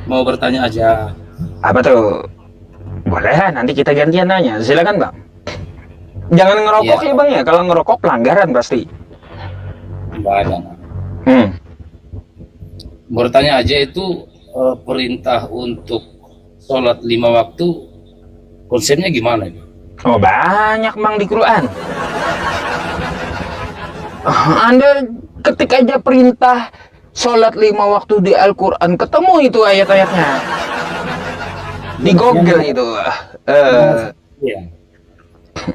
mau bertanya aja. Apa tuh? Boleh, nanti kita gantian nanya. Silakan Bang. Jangan ngerokok Iya, ya Bang ya. Kalau ngerokok pelanggaran pasti. nggak ada. Hmm. Bertanya aja itu perintah untuk sholat 5 waktu, konsepnya gimana ini? Oh banyak Bang di Quran. Anda ketik aja perintah sholat 5 waktu di Al-Quran, ketemu itu ayat-ayatnya. Di Google itu. Iya.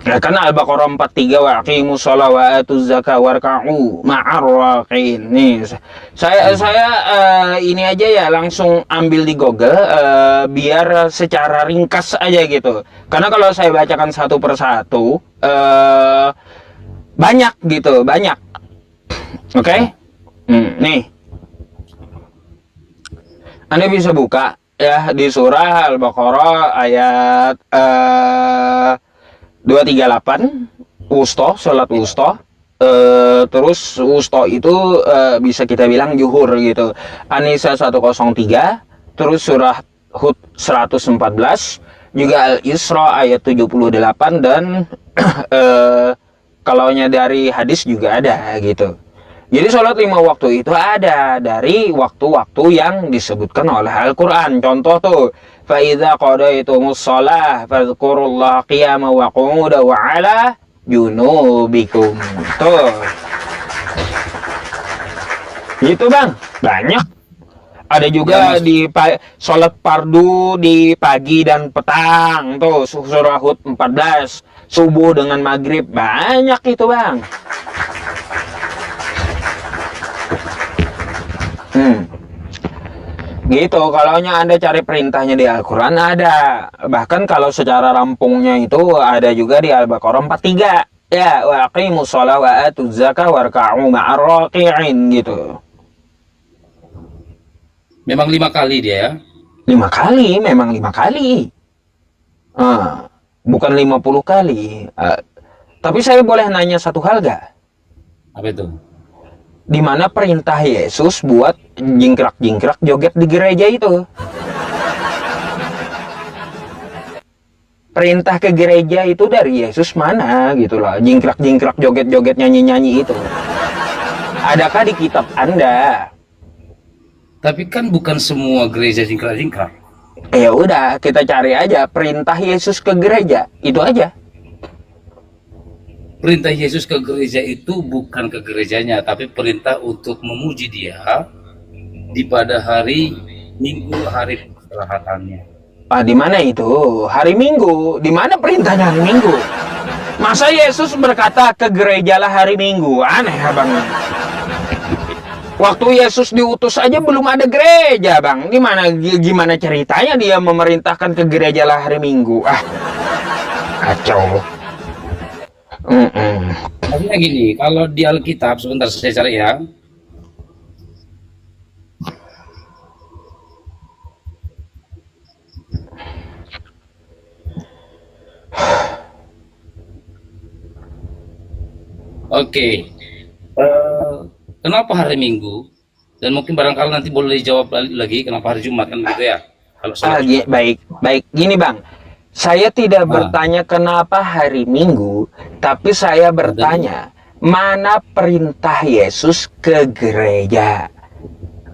Ya kan Al-Baqarah 43 wa aqimus shalah wa atuz zakah warka'u ma'ar raqiin. Nih, saya ini aja ya langsung ambil di Google biar secara ringkas aja gitu. Karena kalau saya bacakan satu persatu banyak gitu, banyak. Oke? Nih. Anda bisa buka ya di surah Al-Baqarah ayat 238 wusto, sholat wusto. Terus wusto itu bisa kita bilang zuhur gitu. An-Nisa 103, terus surah Hud 114, juga Al-Isra ayat 78, dan kalaunya dari hadis juga ada gitu. Jadi sholat 5 waktu itu ada dari waktu-waktu yang disebutkan oleh Al-Quran. Contoh tuh, فَإِذَا قَضَيْتُمُ الصَّلَاةَ فَاذْكُرُوا اللَّهَ قِيَامًا وَقُعُودًا وَعَلَى جُنُوبِكُمْ. Tuh. Gitu Bang, banyak. Ada juga di sholat fardu di pagi dan petang. Tuh, surah Hud 14. Subuh dengan maghrib. Banyak itu Bang. Gitu, kalau Anda cari perintahnya di Al-Quran ada. Bahkan kalau secara rampungnya itu ada juga di Al-Baqarah 43. Ya, wa aqimus shalah wa atuz zakah warka'u ma'ar raqi'in gitu. Memang 5 kali dia ya? 5 kali, memang 5 kali. Bukan 50 kali. Tapi saya boleh nanya satu hal gak? Apa itu? Di mana perintah Yesus buat jingkrak-jingkrak joget di gereja itu? Perintah ke gereja itu dari Yesus mana gitu loh, jingkrak-jingkrak joget-joget nyanyi-nyanyi itu. Adakah di kitab Anda? Tapi kan bukan semua gereja jingkrak-jingkrak. Ya udah, kita cari aja perintah Yesus ke gereja, itu aja. Perintah Yesus ke gereja itu bukan ke gerejanya, tapi perintah untuk memuji Dia di pada hari Minggu, hari peristirahatannya. Di mana itu? Hari Minggu. Di mana perintahnya hari Minggu? Masa Yesus berkata ke gerejalah hari Minggu? Aneh Bang. Waktu Yesus diutus aja belum ada gereja Bang. Gimana ceritanya dia memerintahkan ke gerejalah hari Minggu? Kacau. Maksudnya gini, kalau di Alkitab, sebentar saya cari ya. Oke. Kenapa hari Minggu? Dan mungkin barangkali nanti boleh dijawab lagi kenapa hari Jumat, kan begitu ya? Kalau baik. Gini Bang. Saya tidak bertanya kenapa hari Minggu, tapi saya bertanya mana perintah Yesus ke gereja.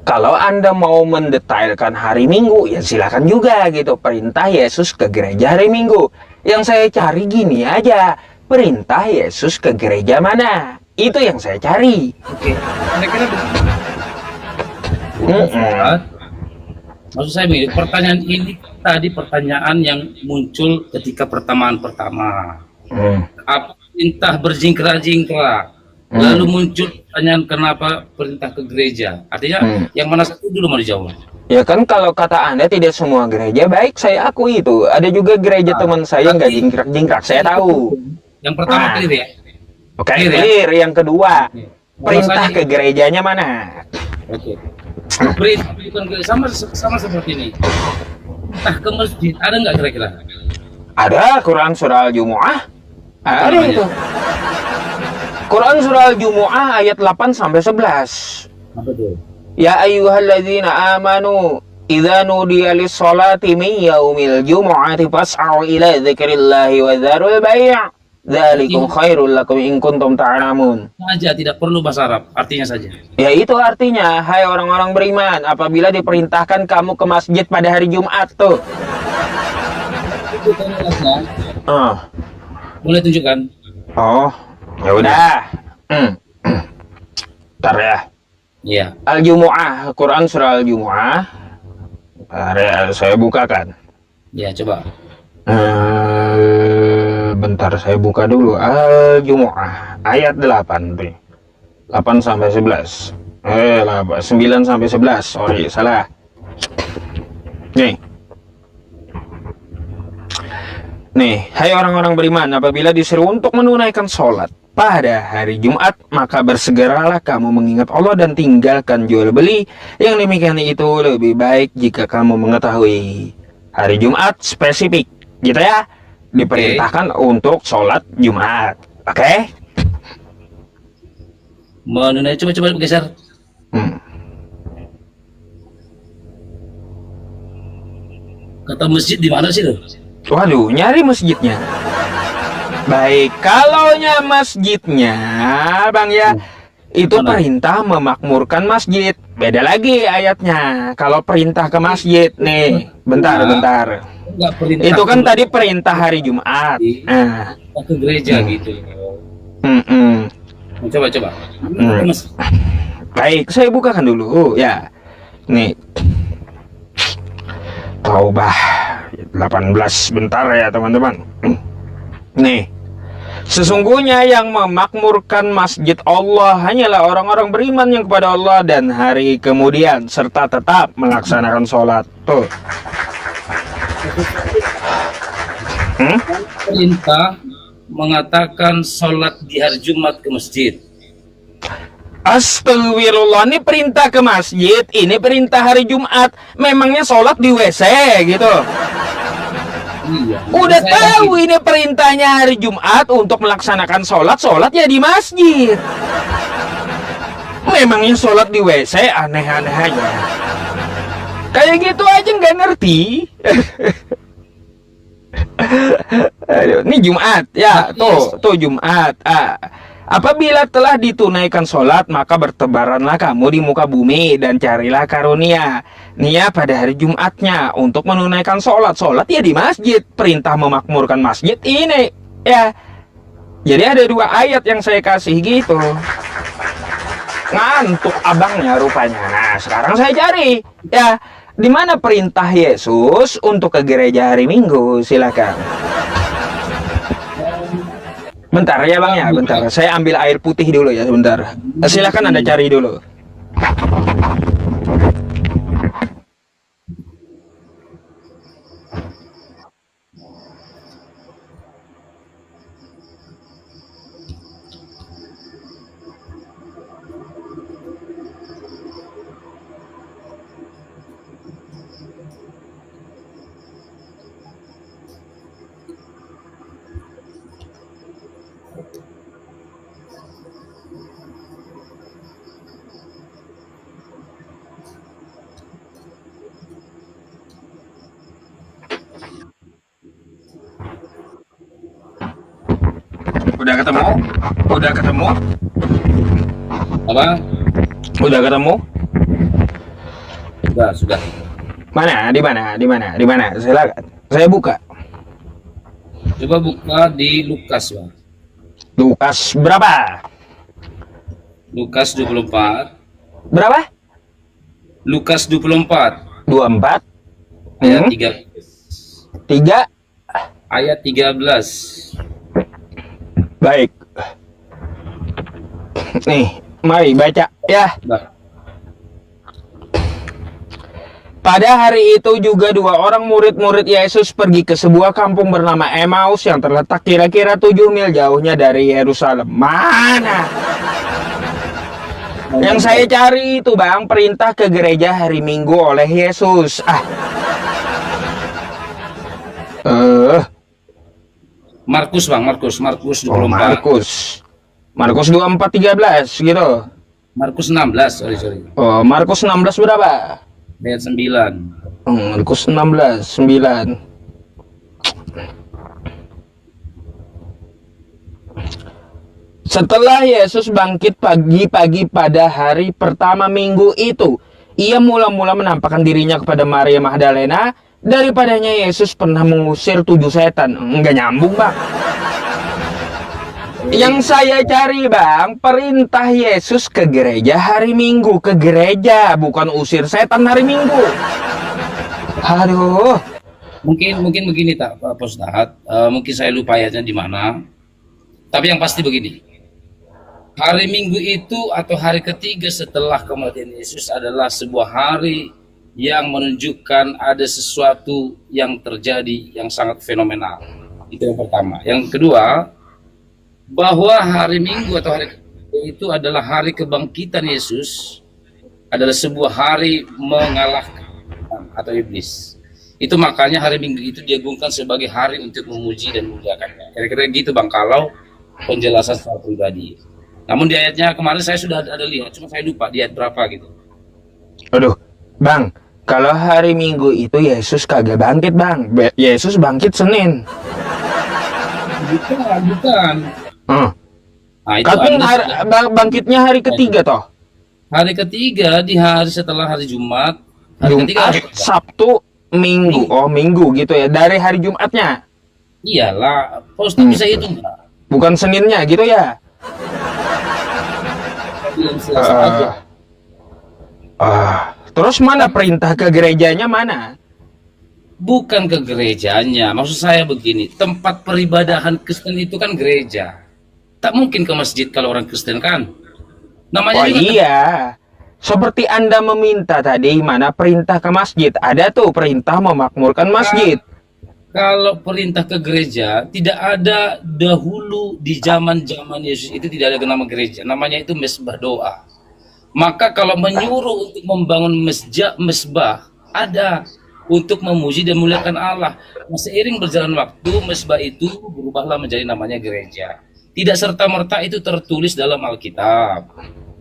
Kalau Anda mau mendetailkan hari Minggu, ya silakan juga gitu. Perintah Yesus ke gereja hari Minggu. Yang saya cari gini aja, perintah Yesus ke gereja mana? Itu yang saya cari. Oke. Kira-kira maksud saya begini, pertanyaan ini tadi pertanyaan yang muncul ketika pertemuan pertama. Apa perintah berjingkrak-jingkrak? Lalu muncul pertanyaan kenapa perintah ke gereja? Artinya yang mana satu dulu mau dijawab? Ya kan kalau kata Anda tidak semua gereja baik, saya akui itu. Ada juga gereja teman saya nggak jingkrak-jingkrak, saya tahu. Yang pertama clear ya? Oke, clear. Yang kedua, perintah ke gerejanya mana? Oke. Perintah bukan sama seperti ini. Entah ke masjid, ada nggak kira-kira? Ada Quran surah Al-Jumu'ah. Ada itu. Quran surah Al-Jumu'ah ayat 8 sampai 11. Apa tuh? Ya ayyuhalladzina amanu idza nudiya lis-sholati min yaumil jumu'ati fas'au ila dzikrillahi wa dzarul bai'. Dzalikum khairul lakum in kuntum ta'lamun. Saja, tidak perlu bahasa Arab, artinya saja. Ya itu artinya, hai orang-orang beriman, apabila diperintahkan kamu ke masjid pada hari Jumat tuh. Itu kan ayatnya. Boleh tunjukkan? Oh, ya udah. Ntar ya. Iya. Al-Jumu'ah, Quran surah Al-Jumu'ah. Ntar ya, saya bukakan. Ya, coba. Bentar saya buka dulu. Al-Jumu'ah ayat 8 tuh. 8 sampai 11. 9 sampai 11. Sorry, salah. Nih, hai orang-orang beriman, apabila disuruh untuk menunaikan sholat pada hari Jumat, maka bersegeralah kamu mengingat Allah dan tinggalkan jual beli. Yang demikian itu lebih baik jika kamu mengetahui. Hari Jumat spesifik, gitu ya, diperintahkan untuk sholat Jumat. Oke? Menunaikan, coba geser. Kata masjid di mana sih tuh? Waduh, nyari masjidnya. Baik, kalaunya masjidnya, Bang ya, itu perintah memakmurkan masjid. Beda lagi ayatnya. Kalau perintah ke masjid nih, bentar. Itu kan tadi perintah hari Jumat. Ke gereja gitu. Coba. Baik, saya bukakan dulu ya. Nih. Taubah 18, bentar ya teman-teman. Nih, sesungguhnya yang memakmurkan masjid Allah hanyalah orang-orang beriman yang kepada Allah dan hari kemudian serta tetap melaksanakan sholat. Tuh. Perintah mengatakan sholat di hari Jumat ke masjid. Astagfirullah, ini perintah ke masjid, ini perintah hari Jumat. Memangnya sholat di WC gitu? Iya. Udah tahu ini perintahnya hari Jumat untuk melaksanakan sholat ya di masjid. Memangnya sholat di WC, aneh-aneh aja. Kayak gitu aja nggak ngerti. Aduh, ini Jumat ya, tuh Jumat. Apabila telah ditunaikan sholat, maka bertebaranlah kamu di muka bumi dan carilah karunia. Nia pada hari Jumatnya untuk menunaikan sholat ya di masjid. Perintah memakmurkan masjid ini ya. Jadi ada dua ayat yang saya kasih gitu. Ngantuk abangnya rupanya. Nah, sekarang saya cari ya, di mana perintah Yesus untuk ke gereja hari Minggu? Silakan. Bentar ya Bang ya, bentar. Saya ambil air putih dulu ya, sebentar. Silakan Anda cari dulu. Udah ketemu? Apa? Udah ketemu? Sudah. Mana? Di mana? Silakan. Saya buka. Coba buka di Lukas, Bang. Lukas berapa? Lukas 24. Berapa? Lukas 24. 24. Ayat 3. 3. Ayat 13. Baik. Nih, mari baca ya. Pada hari itu juga dua orang murid-murid Yesus pergi ke sebuah kampung bernama Emmaus yang terletak kira-kira 7 mil jauhnya dari Yerusalem. Mana? Yang saya cari itu Bang, perintah ke gereja hari Minggu oleh Yesus. Markus, Bang, Markus 24. Oh, Markus 24:13 gitu. Markus 16, sorry. Oh, Markus 16 berapa? ayat 9. Markus 16, 9. Setelah Yesus bangkit pagi-pagi pada hari pertama minggu itu, ia mula-mula menampakkan dirinya kepada Maria Magdalena. Daripadanya Yesus pernah mengusir 7 setan. Enggak nyambung, Bang. Yang saya cari, Bang, perintah Yesus ke gereja hari Minggu. Ke gereja, bukan usir setan hari Minggu. Aduh. Mungkin begini Pak Ustadz. Mungkin saya lupa ayatnya di mana. Tapi yang pasti begini. Hari Minggu itu atau hari ketiga setelah kematian Yesus adalah sebuah hari yang menunjukkan ada sesuatu yang terjadi yang sangat fenomenal. Itu yang pertama. Yang kedua, bahwa hari Minggu atau hari ketiga itu adalah hari kebangkitan Yesus, adalah sebuah hari mengalahkan atau iblis. Itu makanya hari Minggu itu diagungkan sebagai hari untuk memuji dan memuliakannya. Kira-kira gitu Bang, kalau penjelasan secara pribadi. Namun di ayatnya kemarin saya sudah ada lihat, cuma saya lupa di ayat berapa gitu. Aduh, Bang, kalau hari Minggu itu Yesus kagak bangkit, Bang. Yesus bangkit Senin. Bukan. Nah, itu tapi bangkitnya hari ketiga toh. Hari ketiga di hari setelah hari Jumat. Hari ketiga Sabtu, Minggu. Oh, Minggu gitu ya. Dari hari Jumatnya. Iyalah, Ustaz bisa hitung nggak? Bukan Seninnya gitu ya. Terus mana perintah ke gerejanya mana? Bukan ke gerejanya, maksud saya begini, tempat peribadahan Kristen itu kan gereja. Tak mungkin ke masjid kalau orang Kristen kan. Namanya juga iya. Seperti Anda meminta tadi, mana perintah ke masjid? Ada tuh perintah memakmurkan masjid. Kalau perintah ke gereja, tidak ada dahulu di zaman-zaman Yesus itu tidak ada nama gereja. Namanya itu mesbah doa. Maka kalau menyuruh untuk membangun mesbah, ada untuk memuji dan memuliakan Allah. Seiring berjalan waktu, mesbah itu berubahlah menjadi namanya gereja. Tidak serta-merta itu tertulis dalam Alkitab.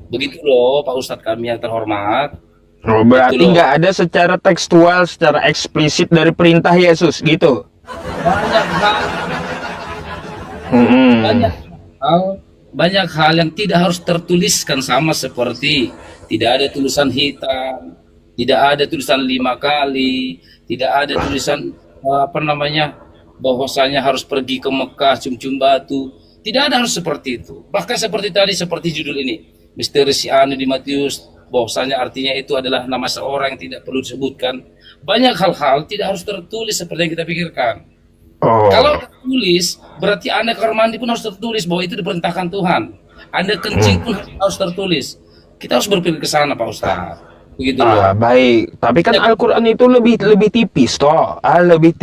Begitu loh Pak Ustadz kami yang terhormat. Oh, berarti nggak ada secara tekstual, secara eksplisit dari perintah Yesus gitu. Banyak hal yang tidak harus tertuliskan, sama seperti tidak ada tulisan hitam, tidak ada tulisan 5 kali, tidak ada tulisan bahwasanya harus pergi ke Mekah cium-cium batu. Tidak ada harus seperti itu. Bahkan seperti tadi, seperti judul ini, misteri si anu di Matius, bahwasanya artinya itu adalah nama seorang yang tidak perlu disebutkan. Banyak hal-hal tidak harus tertulis seperti yang kita pikirkan. Kalau tertulis, berarti Anda kamar mandi pun harus tertulis bahwa itu diperintahkan Tuhan. Anda kencing pun harus tertulis. Kita harus berpikir ke sana, Pak Ustaz. Begitu loh. Baik, tapi kan Al-Quran itu lebih tipis toh, lebih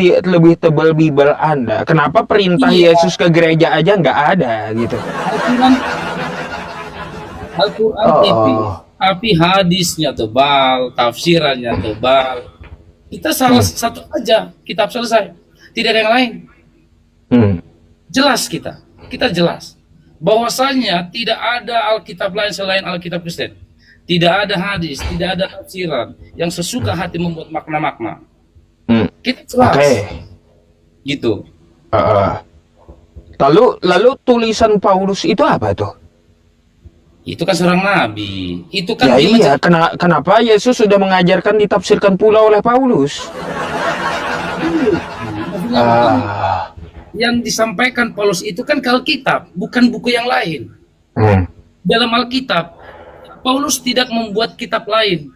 tebal Bible Anda. Kenapa perintah Yesus ke gereja aja nggak ada gitu? Al-Quran tipis, tapi hadisnya tebal, tafsirannya tebal. Kita salah satu aja, kitab selesai, tidak ada yang lain. Jelas kita jelas bahwasanya tidak ada Alkitab lain selain Alkitab Kristen. Tidak ada hadis, tidak ada tafsiran yang sesuka hati membuat makna-makna. Kita jelas. Gitu. Lalu tulisan Paulus itu apa tuh? Itu kan seorang nabi. Itu kan iya. Kenapa Yesus sudah mengajarkan ditafsirkan pula oleh Paulus? Yang disampaikan Paulus itu kan ke Alkitab, bukan buku yang lain. Dalam Alkitab Paulus tidak membuat kitab lain.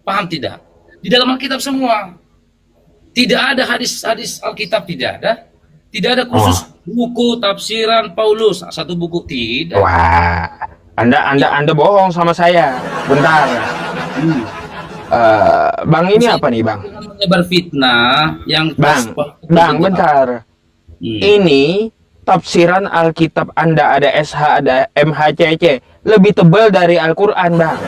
Paham tidak? Di dalam Alkitab semua. Tidak ada hadis-hadis Alkitab, tidak ada. Tidak ada khusus buku tafsiran Paulus, satu buku, tidak. Wah, Anda bohong sama saya. Bentar. Bang, ini apa nih, Bang? Menyebar fitnah yang Bang, bentar. Ini tafsiran Alkitab Anda, ada SH, ada MHCC, lebih tebal dari Al-Quran, Bang.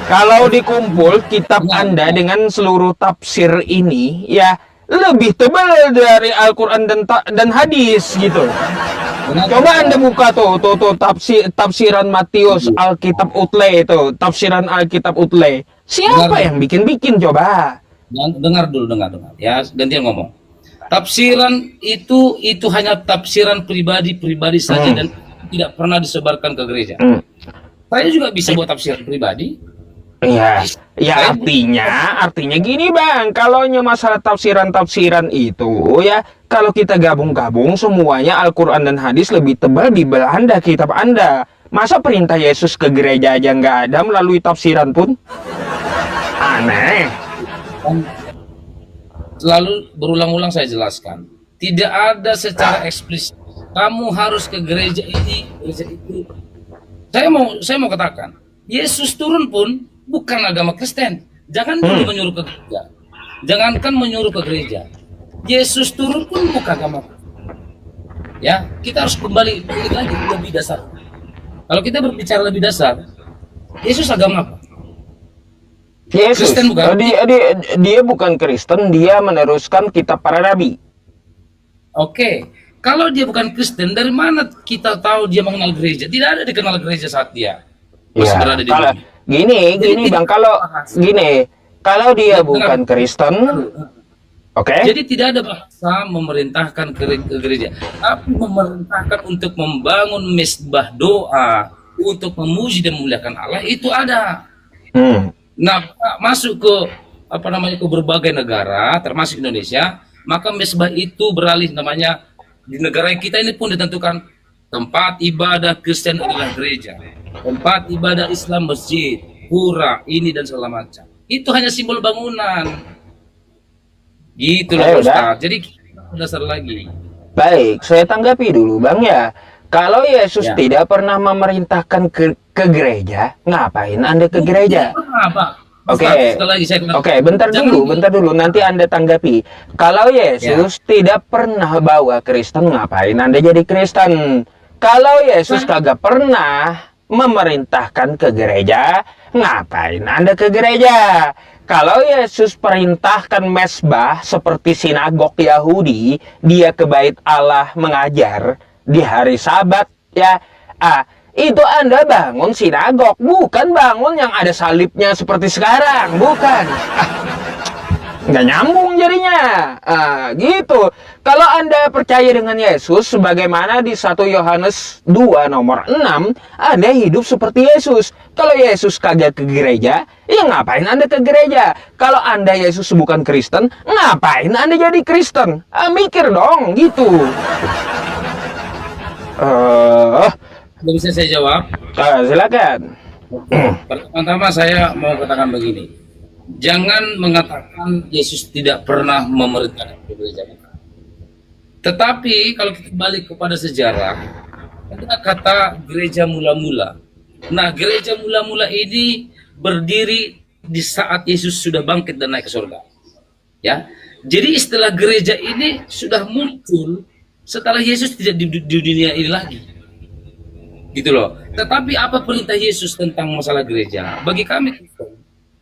Kalau dikumpul kitab Anda dengan seluruh tafsir ini, ya lebih tebal dari Al-Quran dan hadis gitu. Coba Anda buka tuh tafsiran Matius Alkitab Utle itu, tafsiran Alkitab Utle. Siapa yang bikin coba? Dengar dulu, dengar. Ya, gantian ngomong. Tafsiran itu hanya tafsiran pribadi saja dan tidak pernah disebarkan ke gereja. Saya juga bisa buat tafsiran pribadi. Iya, ya artinya gini Bang, kalau masalah tafsiran itu ya, kalau kita gabung-gabung semuanya Al-Quran dan hadis lebih tebal di Belanda kitab Anda. Masa perintah Yesus ke gereja aja nggak ada melalui tafsiran pun? Aneh. Selalu berulang-ulang saya jelaskan, tidak ada secara eksplisit kamu harus ke gereja ini, gereja itu. Saya mau katakan, Yesus turun pun bukan agama Kristen. Jangan dulu menyuruh ke gereja. Jangankan menyuruh ke gereja. Yesus turun pun bukan agama Kristen. Ya, kita harus kembali lagi lebih dasar. Kalau kita berbicara lebih dasar, Yesus agama apa? Yesus, Kristen bukan? Dia bukan Kristen, dia meneruskan kitab para nabi. Oke, kalau dia bukan Kristen, dari mana kita tahu dia mengenal gereja? Tidak ada dikenal gereja saat dia masih berada di dunia. Gini Bang, kalau dia bukan Kristen, oke? Jadi tidak ada bahasa memerintahkan ke gereja, tapi memerintahkan untuk membangun mesbah doa, untuk memuji dan memuliakan Allah, itu ada. Nah, masuk ke ke berbagai negara, termasuk Indonesia, maka mesbah itu beralih namanya. Di negara kita ini pun ditentukan tempat ibadah Kristen adalah gereja, tempat ibadah Islam masjid, pura, ini dan segala macam. Itu hanya simbol bangunan. Gitu loh Ustaz. Jadi kita dasar lagi. Baik, saya tanggapi dulu Bang ya. Kalau Yesus tidak pernah memerintahkan ke gereja, ngapain Anda ke gereja? Oke, bentar dulu, nanti Anda tanggapi. Kalau Yesus tidak pernah bawa Kristen, ngapain Anda jadi Kristen? Kalau Yesus kagak pernah memerintahkan ke gereja, ngapain Anda ke gereja? Kalau Yesus perintahkan mesbah seperti sinagog Yahudi, dia ke bait Allah mengajar di hari Sabat, ya. Itu Anda bangun sinagog, bukan bangun yang ada salibnya seperti sekarang, bukan. Nggak nyambung jadinya. Gitu. Kalau Anda percaya dengan Yesus, sebagaimana di 1 Yohanes 2 nomor 6, Anda hidup seperti Yesus. Kalau Yesus kagak ke gereja, ya ngapain Anda ke gereja? Kalau Anda Yesus bukan Kristen, ngapain Anda jadi Kristen? Mikir dong, gitu. Bisa saya jawab? Silakan. Pertama saya mau katakan begini. Jangan mengatakan Yesus tidak pernah memerintahkan gereja. Tetapi kalau kita balik kepada sejarah, ada kata gereja mula-mula. Nah, gereja mula-mula ini berdiri di saat Yesus sudah bangkit dan naik ke surga. Ya. Jadi istilah gereja ini sudah muncul setelah Yesus tidak di dunia ini lagi. Gitu loh. Tetapi apa perintah Yesus tentang masalah gereja? Bagi kami,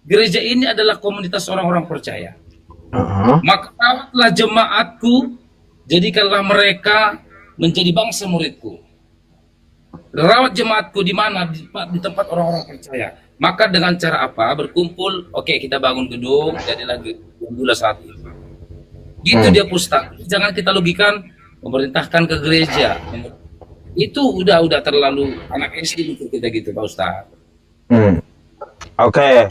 gereja ini adalah komunitas orang-orang percaya. Maka rawatlah jemaatku, jadikanlah mereka menjadi bangsa muridku. Rawat jemaatku di mana? Di tempat orang-orang percaya. Maka dengan cara apa? Berkumpul, oke, kita bangun gedung, jadilah gula saat itu. Gitu dia Ustaz. Jangan kita logikan memerintahkan ke gereja. Itu udah terlalu anak SD itu kita gitu Pak Ustaz. Oke.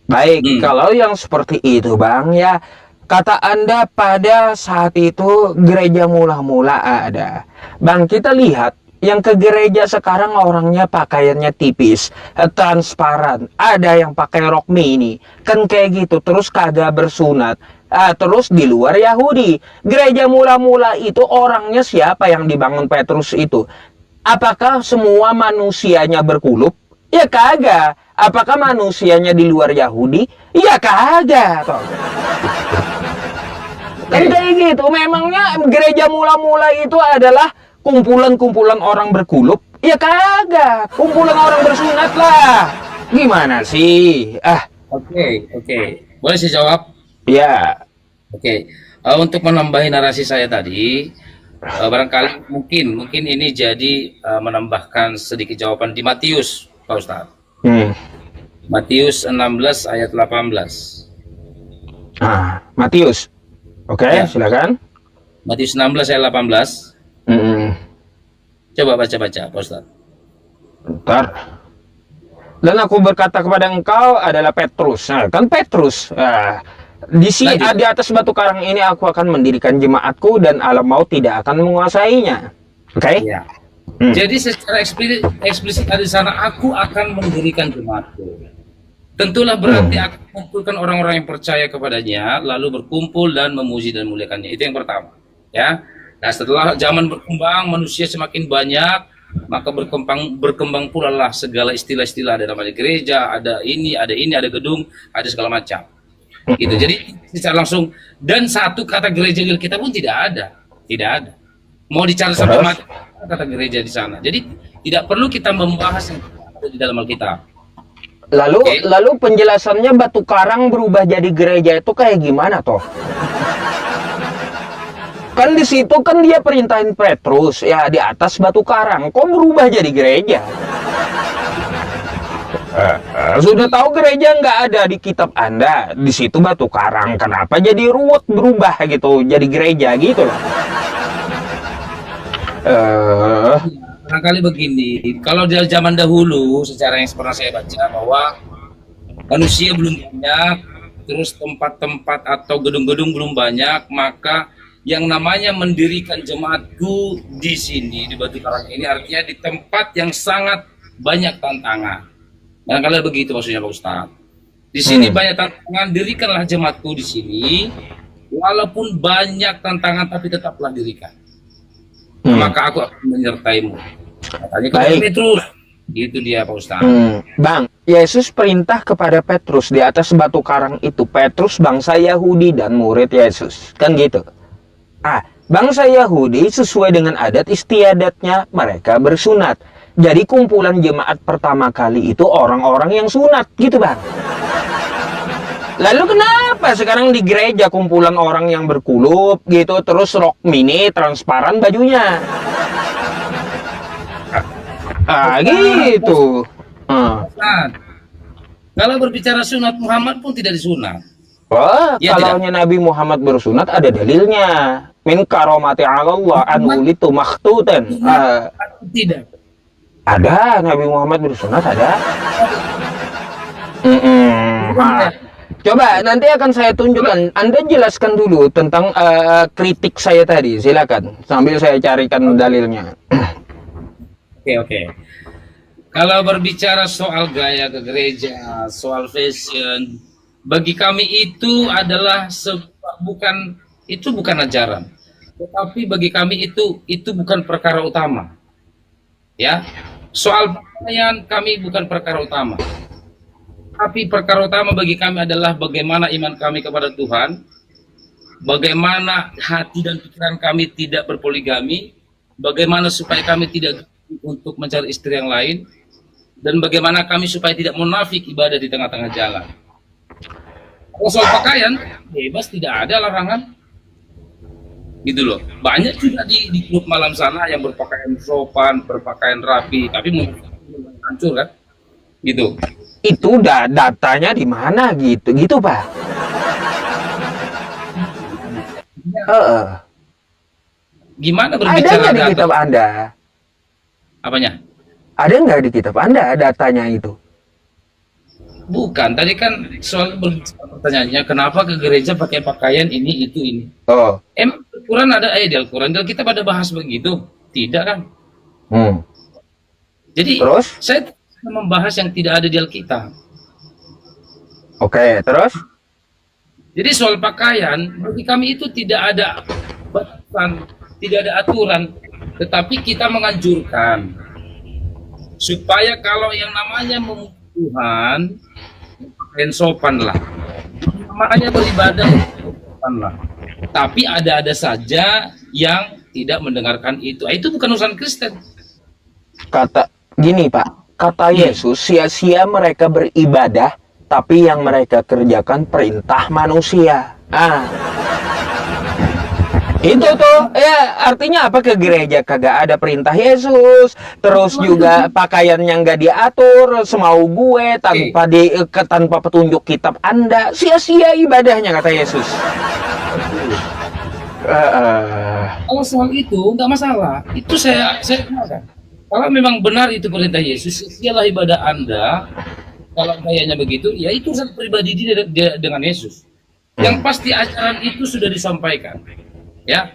Baik, kalau yang seperti itu Bang ya, kata Anda pada saat itu gereja mula-mula ada. Bang, kita lihat yang ke gereja sekarang orangnya pakaiannya tipis, transparan, ada yang pakai rok mini, kan kayak gitu, terus kagak bersunat. Terus di luar Yahudi, gereja mula-mula itu orangnya siapa yang dibangun Petrus itu? Apakah semua manusianya berkulup? Ya kagak. Apakah manusianya di luar Yahudi? Ya kagak. Kan kayak gitu. Memangnya gereja mula-mula itu adalah kumpulan-kumpulan orang berkulup? Ya kagak. Kumpulan orang bersunat lah. Gimana sih? Oke. Boleh saya jawab? Ya. Oke. Untuk menambahi narasi saya tadi, Barangkali mungkin ini jadi menambahkan sedikit jawaban di Matius, Pak Ustadz. Matius 16 ayat 18. Matius. Oke, Ya. silakan. Matius 16 ayat 18. Coba baca-baca, Pak Ustadz. Bentar. Dan aku berkata kepada engkau adalah Petrus. Nah, kan Petrus. Di atas batu karang ini aku akan mendirikan jemaatku dan alam maut tidak akan menguasainya. Oke? Ya. Jadi secara eksplisit ada di sana, aku akan mendirikan jemaatku. Tentulah berarti akan mengumpulkan orang-orang yang percaya kepadanya, lalu berkumpul dan memuji dan memuliakannya. Itu yang pertama. Ya. Nah, setelah zaman berkembang, manusia semakin banyak, maka berkembang pula lah segala istilah-istilah. Ada namanya gereja, ada ini, ada gedung, ada segala macam. Gitu. Jadi secara langsung, dan satu kata gereja di kita pun tidak ada. Mau dicari sampai mati kata gereja di sana. Jadi tidak perlu kita membahas yang ada di dalam Alkitab. Lalu penjelasannya batu karang berubah jadi gereja itu kayak gimana toh? Kan di situ kan dia perintahin Petrus ya di atas batu karang, kok berubah jadi gereja? Sudah tahu gereja nggak ada di kitab Anda, di situ batu karang, kenapa jadi ruwet berubah gitu jadi gereja gitu loh? Barangkali begini, kalau di zaman dahulu secara yang pernah saya baca bahwa manusia belum banyak, terus tempat-tempat atau gedung-gedung belum banyak, maka yang namanya mendirikan jemaatku di sini di batu karang ini artinya di tempat yang sangat banyak tantangan. Barangkali begitu maksudnya Pak Ustadz. Di sini banyak tantangan, dirikanlah jemaatku di sini, walaupun banyak tantangan tapi tetaplah dirikan. Maka aku akan menyertaimu. Katanya kepada Petrus. Gitu dia Pak Ustadz. Bang, Yesus perintah kepada Petrus di atas batu karang itu. Petrus bangsa Yahudi dan murid Yesus. Kan gitu. Bangsa Yahudi sesuai dengan adat istiadatnya mereka bersunat. Jadi kumpulan jemaat pertama kali itu orang-orang yang sunat gitu Bang. Lalu kenapa sekarang di gereja kumpulan orang yang berkulup gitu, terus rok mini transparan bajunya? Gitu. Kalau berbicara sunat, Muhammad pun tidak disunat. Ya, kalaunya Nabi Muhammad bersunat ada dalilnya. Min karomati Allah an ulitu makhtuten. Tidak. Ada, Nabi Muhammad bersunat ada. Coba nanti akan saya tunjukkan. Anda jelaskan dulu tentang kritik saya tadi. Silakan. Sambil saya carikan dalilnya. Oke. Kalau berbicara soal gaya ke gereja, soal fashion, bagi kami itu adalah bukan ajaran. Tetapi bagi kami itu bukan perkara utama. Ya. Soal pakaian kami bukan perkara utama. Tapi perkara utama bagi kami adalah bagaimana iman kami kepada Tuhan, bagaimana hati dan pikiran kami tidak berpoligami, bagaimana supaya kami tidak untuk mencari istri yang lain, dan bagaimana kami supaya tidak munafik ibadah di tengah-tengah jalan. Kalau soal pakaian, bebas, tidak ada larangan. Gitu loh. Banyak juga di klub malam sana yang berpakaian sopan, berpakaian rapi, tapi hancur kan? Gitu. Itu datanya di mana gitu Pak? Gimana berbicara ada nggak di kitab Anda? Apanya? Ada nggak di kitab Anda datanya itu? Bukan, tadi kan soal pertanyaannya kenapa ke gereja pakai pakaian ini itu ini. Emang Al-Quran ada di Al-Quran, kita pada bahas begitu? Tidak kan? Jadi terus? Saya membahas yang tidak ada di Alkitab. Oke, terus? Jadi soal pakaian bagi kami itu tidak ada batasan, tidak ada aturan, tetapi kita menganjurkan supaya kalau yang namanya memuji Tuhan, pakaian sopan lah. Makanya beribadah sopan lah. Tapi ada saja yang tidak mendengarkan itu. Itu bukan urusan Kristen. Kata gini Pak, kata Yesus, sia-sia mereka beribadah, tapi yang mereka kerjakan perintah manusia. Itu tuh ya artinya apa, ke gereja kagak ada perintah Yesus, terus juga pakaiannya nggak diatur semau gue tanpa petunjuk kitab Anda, sia-sia ibadahnya kata Yesus. Kalau soal itu nggak masalah, itu saya kenalkan. Kalau memang benar itu perintah Yesus, sialah ibadah Anda. Kalau kayaknya begitu, ya itu urusan pribadi dia dengan Yesus. Yang pasti ajaran itu sudah disampaikan, ya.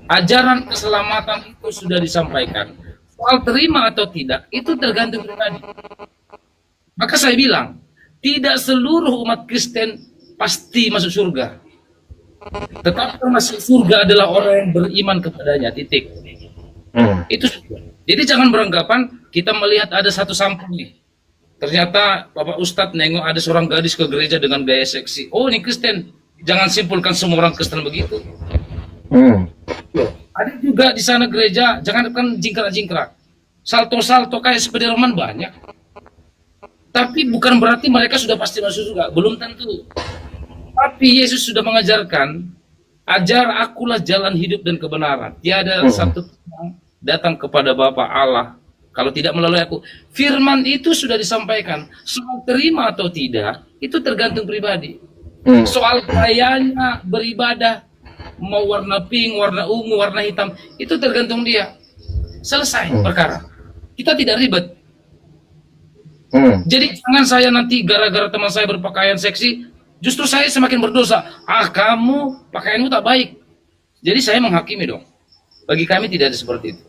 Ajaran keselamatan itu sudah disampaikan. Soal terima atau tidak, itu tergantung pribadi. Maka saya bilang, tidak seluruh umat Kristen pasti masuk surga. Tetapi yang masuk surga adalah orang yang beriman kepadanya, titik. Itu sudah. Jadi jangan beranggapan kita melihat ada satu sampul nih. Ternyata Bapak Ustadz nengok ada seorang gadis ke gereja dengan gaya seksi. Oh, ini Kristen. Jangan simpulkan semua orang Kristen begitu. Ada juga di sana gereja, jangan kan jingkrak-jingkrak. Salto-salto kayak Spiderman banyak. Tapi bukan berarti mereka sudah pasti masuk surga. Belum tentu. Tapi Yesus sudah mengajarkan, ajar akulah jalan hidup dan kebenaran. Tiada satu yang datang kepada Bapa Allah kalau tidak melalui aku. Firman itu sudah disampaikan. Soal terima atau tidak, itu tergantung pribadi. Soal gayanya beribadah, mau warna pink, warna ungu, warna hitam, itu tergantung dia. Selesai perkara. Kita tidak ribet. Jadi jangan saya nanti gara-gara teman saya berpakaian seksi, justru saya semakin berdosa. Ah, kamu pakaianmu tak baik. Jadi saya menghakimi dong. Bagi kami tidak ada seperti itu.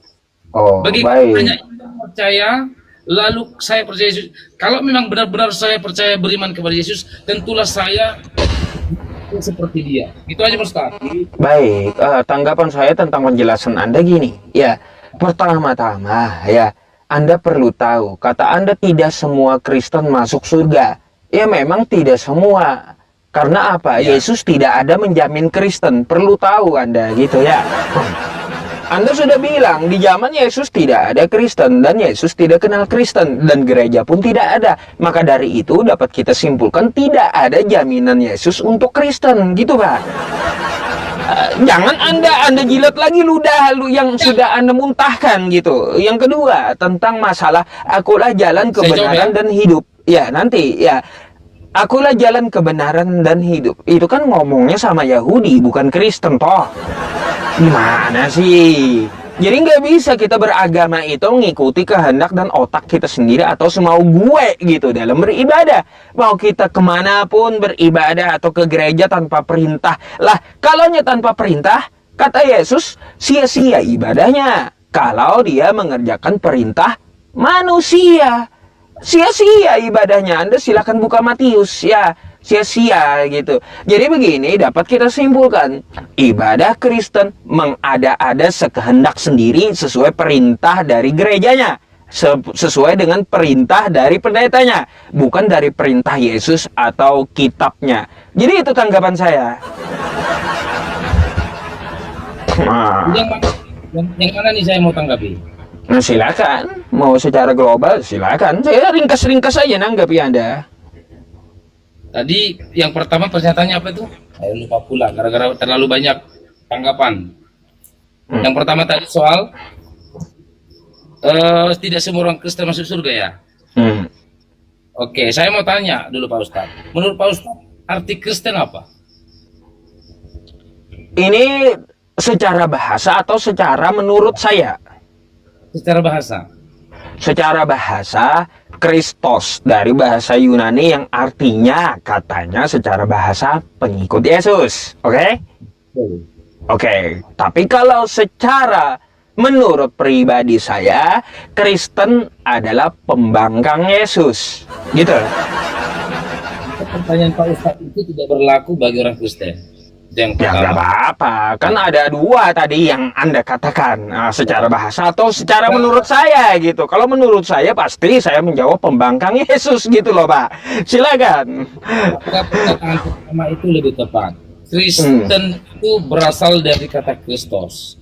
Bagi kami hanya percaya, lalu saya percaya Yesus. Kalau memang benar-benar saya percaya beriman kepada Yesus, tentulah saya seperti dia. Itu aja Ustaz. Baik, tanggapan saya tentang penjelasan Anda gini. Ya, pertama-tama ya, Anda perlu tahu, kata Anda tidak semua Kristen masuk surga. Ya memang tidak semua. Karena apa? Ya. Yesus tidak ada menjamin Kristen. Perlu tahu Anda gitu ya. Anda sudah bilang di zaman Yesus tidak ada Kristen dan Yesus tidak kenal Kristen dan gereja pun tidak ada. Maka dari itu dapat kita simpulkan tidak ada jaminan Yesus untuk Kristen, gitu Pak. Jangan Anda jilat lagi ludah yang sudah Anda muntahkan gitu. Yang kedua tentang masalah akulah jalan kebenaran dan hidup. Ya nanti ya. Akulah jalan kebenaran dan hidup. Itu kan ngomongnya sama Yahudi, bukan Kristen toh. Gimana sih? Jadi nggak bisa kita beragama itu mengikuti kehendak dan otak kita sendiri atau semau gue gitu dalam beribadah. Mau kita kemanapun beribadah atau ke gereja tanpa perintah. Lah, kalaunya tanpa perintah, kata Yesus, sia-sia ibadahnya. Kalau dia mengerjakan perintah manusia. Sia-sia ibadahnya. Anda silakan buka Matius ya, sia-sia gitu. Jadi begini dapat kita simpulkan, ibadah Kristen mengada-ada sekehendak sendiri sesuai perintah dari gerejanya, sesuai dengan perintah dari pendetanya, bukan dari perintah Yesus atau kitabnya. Jadi itu tanggapan saya. Yang mana nih saya mau tanggapi? Nah silakan, mau secara global silakan. Saya ringkas-ringkas saja nanggapi Anda. Tadi yang pertama pernyataannya apa itu? Saya lupa pula, gara-gara terlalu banyak tanggapan. Yang pertama tadi soal tidak semua orang Kristen masuk surga ya. Oke, saya mau tanya dulu Pak Ustadz. Menurut Pak Ustadz, arti Kristen apa? Ini secara bahasa atau secara menurut saya? Secara bahasa. Secara bahasa, Kristos dari bahasa Yunani yang artinya katanya secara bahasa pengikut Yesus. Oke? Oke. Tapi kalau secara menurut pribadi saya, Kristen adalah pembangkang Yesus. Gitu. Pertanyaan Pak Ustadz itu tidak berlaku bagi orang Kristen. Ya nggak apa-apa, kan ada dua tadi yang Anda katakan, secara bahasa atau secara menurut saya gitu. Kalau menurut saya pasti saya menjawab pembangkang Yesus gitu loh Pak. Silakan. Perkataan pertama itu lebih tepat. Kristen itu berasal dari kata Kristus,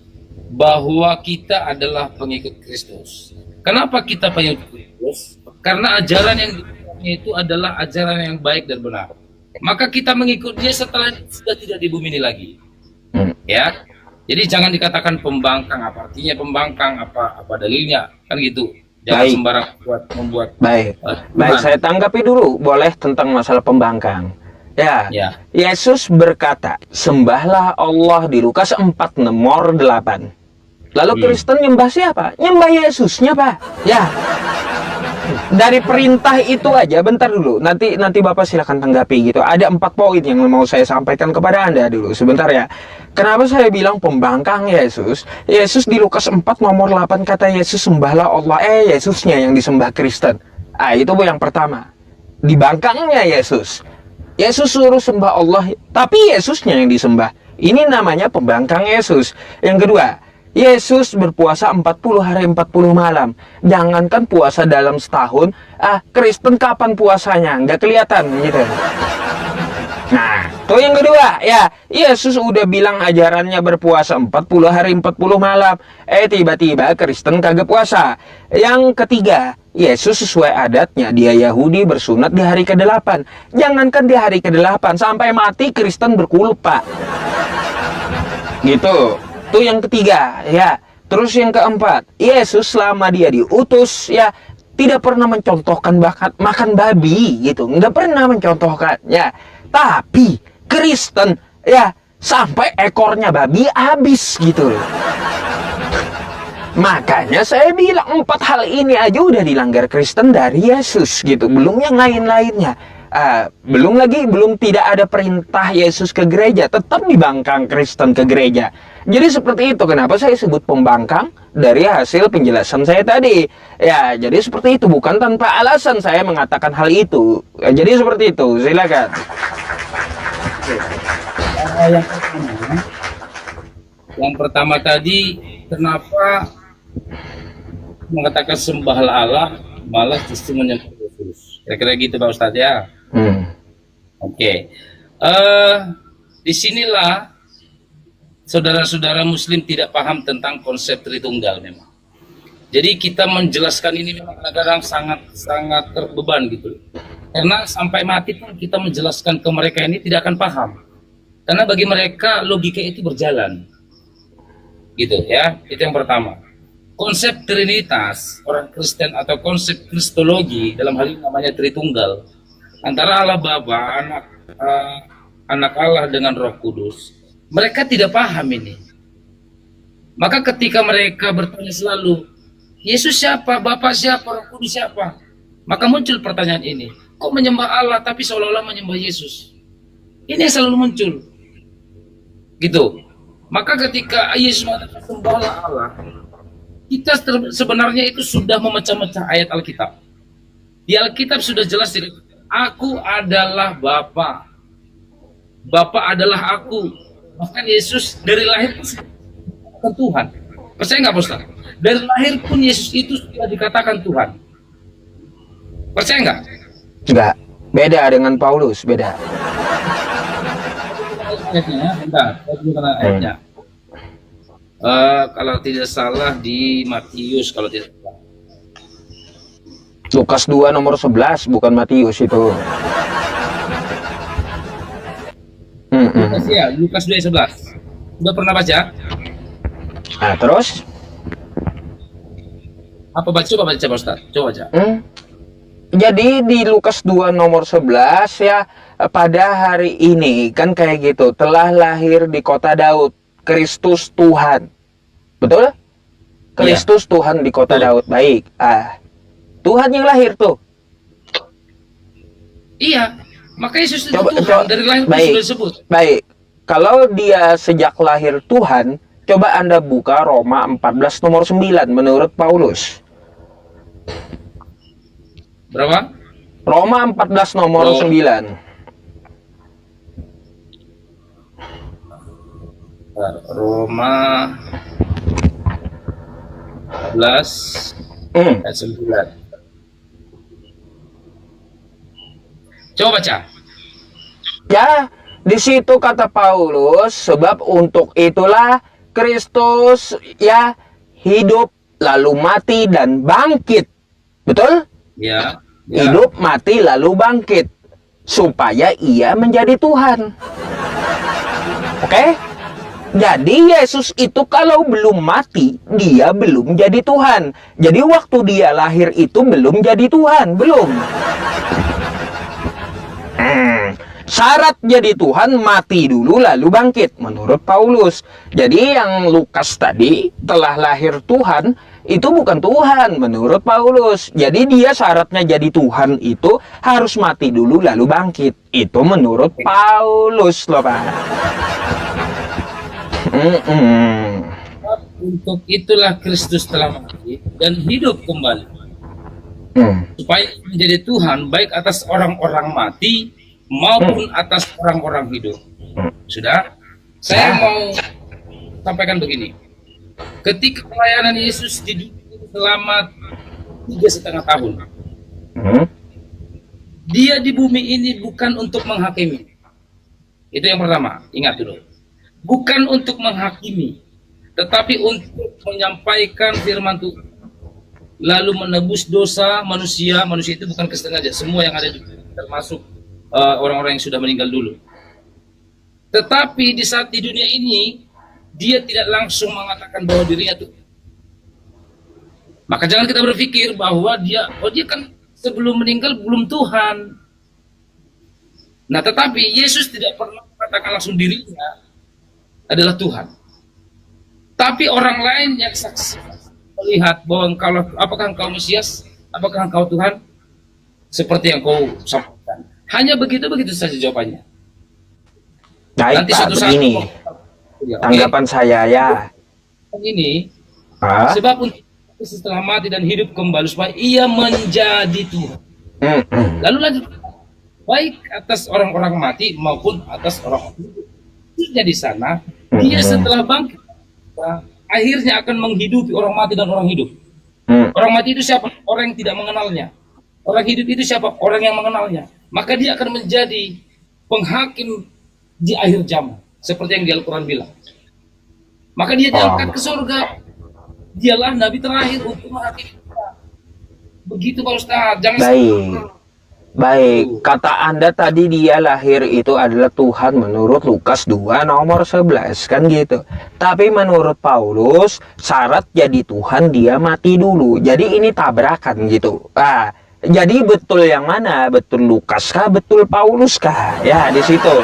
bahwa kita adalah pengikut Kristus. Kenapa kita pengikut Kristus? Karena ajaran yang diberikannya itu adalah ajaran yang baik dan benar. Maka kita mengikut dia setelah sudah tidak di bumi ini lagi. Ya. Jadi jangan dikatakan pembangkang. Apa artinya pembangkang? Apa dalilnya? Kan gitu. Jangan Baik. sembarang membuat. Baik. Baik, saya tanggapi dulu boleh tentang masalah pembangkang. Ya. Ya. Yesus berkata, "Sembahlah Allah" di Lukas 4 nomor 8. Lalu Kristen nyembah siapa? Nyembah Yesusnya, Pak. Ya. Dari perintah itu aja, bentar dulu. Nanti Bapak silakan tanggapi gitu. Ada 4 poin yang mau saya sampaikan kepada Anda dulu. Sebentar ya. Kenapa saya bilang pembangkang Yesus? Yesus di Lukas 4 nomor 8 kata Yesus, "Sembahlah Allah." Yesusnya yang disembah Kristen. Itu yang pertama. Dibangkangnya Yesus. Yesus suruh sembah Allah, tapi Yesusnya yang disembah. Ini namanya pembangkang Yesus. Yang kedua, Yesus berpuasa 40 hari 40 malam. Jangankan puasa dalam setahun, Kristen kapan puasanya? Nggak kelihatan gitu. Nah, tuh yang kedua, ya, Yesus udah bilang ajarannya berpuasa 40 hari 40 malam. Tiba-tiba Kristen kagak puasa. Yang ketiga, Yesus sesuai adatnya, dia Yahudi bersunat di hari ke-8. Jangankan di hari ke-8, sampai mati Kristen berkulup, Pak. Gitu. Itu yang ketiga, ya. Terus yang keempat, Yesus selama dia diutus, ya, tidak pernah mencontohkan makan babi, gitu. Nggak pernah mencontohkan, ya. Tapi Kristen, ya, sampai ekornya babi habis, gitu. Makanya saya bilang 4 hal ini aja udah dilanggar Kristen dari Yesus, gitu. Belum yang lain-lainnya. Belum tidak ada perintah Yesus ke gereja, tetap dibangkang Kristen ke gereja. Jadi seperti itu, kenapa saya sebut pembangkang dari hasil penjelasan saya tadi. Ya, jadi seperti itu, bukan tanpa alasan saya mengatakan hal itu. Jadi seperti itu, silakan. Yang pertama tadi, kenapa mengatakan sembahlah Allah, malah justru menyembah Yesus? Kira-kira gitu Pak Ustadz ya. Oke. Disinilah saudara-saudara Muslim tidak paham tentang konsep Tritunggal memang. Jadi kita menjelaskan ini memang kadang-kadang sangat terbeban gitu. Karena sampai mati pun kita menjelaskan ke mereka ini tidak akan paham. Karena bagi mereka logika itu berjalan. Gitu ya. Itu yang pertama. Konsep Trinitas, orang Kristen atau konsep Kristologi dalam hal ini namanya Tritunggal, antara Allah Bapa, anak Allah dengan Roh Kudus, mereka tidak paham ini. Maka ketika mereka bertanya selalu, Yesus siapa, Bapa siapa, Roh Kudus siapa, maka muncul pertanyaan ini, kok menyembah Allah tapi seolah-olah menyembah Yesus? Ini yang selalu muncul, gitu. Maka ketika Yesus mengatakan sembahlah Allah, kita sebenarnya itu sudah memecah-mecah ayat Alkitab. Di Alkitab sudah jelas, aku adalah Bapa, Bapa adalah aku. Bahkan Yesus dari lahir dikatakan Tuhan. Percaya nggak, Ustaz? Dari lahir pun Yesus itu sudah dikatakan Tuhan. Percaya nggak? Enggak. Beda dengan Paulus, beda. Ayatnya, bentar, saya tunjukkan ayatnya. Kalau tidak salah di Matius, kalau tidak salah. Lukas 2 nomor 11, bukan Matius itu. Lukas ya, Lukas 2:11. Sudah pernah baca? Terus? Coba baca Pak Ustaz. Coba baca. Jadi di Lukas 2 nomor 11 ya, pada hari ini kan kayak gitu, telah lahir di kota Daud Kristus Tuhan. Betul? Kristus Tuhan di kota Daud. Baik. Tuhan yang lahir tuh. Iya. Maka Yesus itu Tuhan dari lahir sudah disebut. Baik. Kalau dia sejak lahir Tuhan, coba Anda buka Roma 14 nomor 9 menurut Paulus. Berapa? Roma 14 nomor 9. Roma 14 ayat 9. Coba baca. Ya, di situ kata Paulus, sebab untuk itulah Kristus ya hidup lalu mati dan bangkit. Betul? Ya. Hidup, mati lalu bangkit supaya ia menjadi Tuhan. Oke? Jadi Yesus itu kalau belum mati, dia belum jadi Tuhan. Jadi waktu dia lahir itu belum jadi Tuhan, belum. Syarat jadi Tuhan mati dulu lalu bangkit menurut Paulus. Jadi yang Lukas tadi telah lahir Tuhan itu bukan Tuhan menurut Paulus. Jadi dia syaratnya jadi Tuhan itu harus mati dulu lalu bangkit. Itu menurut Paulus loh Pak. Untuk itulah Kristus telah mati dan hidup kembali supaya menjadi Tuhan baik atas orang-orang mati maupun atas orang-orang hidup. Sudah, saya mau sampaikan begini. Ketika pelayanan Yesus di dunia selama 3,5 tahun, dia di bumi ini bukan untuk menghakimi. Itu yang pertama, ingat dulu. Bukan untuk menghakimi, tetapi untuk menyampaikan firman Tuhan, lalu menebus dosa manusia. Manusia itu bukan Kristen aja, semua yang ada di dunia, termasuk orang-orang yang sudah meninggal dulu. Tetapi di saat di dunia ini, dia tidak langsung mengatakan bahwa dirinya Tuhan. Maka jangan kita berpikir bahwa dia kan sebelum meninggal belum Tuhan. Nah, tetapi Yesus tidak pernah mengatakan langsung dirinya adalah Tuhan. Tapi orang lain yang saksi melihat bahwa apakah engkau Mesias, apakah engkau Tuhan, seperti yang kau sampaikan. Hanya begitu saja jawabannya. Baik, nanti Pak, begini tanggapan saya ya. Ini sebab untuk setelah mati dan hidup kembali supaya ia menjadi Tuhan. Lalu lanjut, baik atas orang-orang mati maupun atas orang-orang hidup. Di sana dia setelah bangkit akhirnya akan menghidupi orang mati dan orang hidup. Orang mati itu siapa? Orang yang tidak mengenalnya. Orang hidup itu siapa? Orang yang mengenalnya. Maka dia akan menjadi penghakim di akhir zaman, seperti yang di Al-Quran bilang. Maka dia diangkat ke surga. Dialah nabi terakhir untuk menghakimi kita. Begitu Pak Ustaz. Jangan Baik, kata Anda tadi dia lahir itu adalah Tuhan menurut Lukas 2 nomor 11, kan gitu. Tapi menurut Paulus, syarat jadi Tuhan dia mati dulu. Jadi ini tabrakan gitu. Jadi betul yang mana? Betul Lukas kah? Betul Paulus kah? Ya, di situ.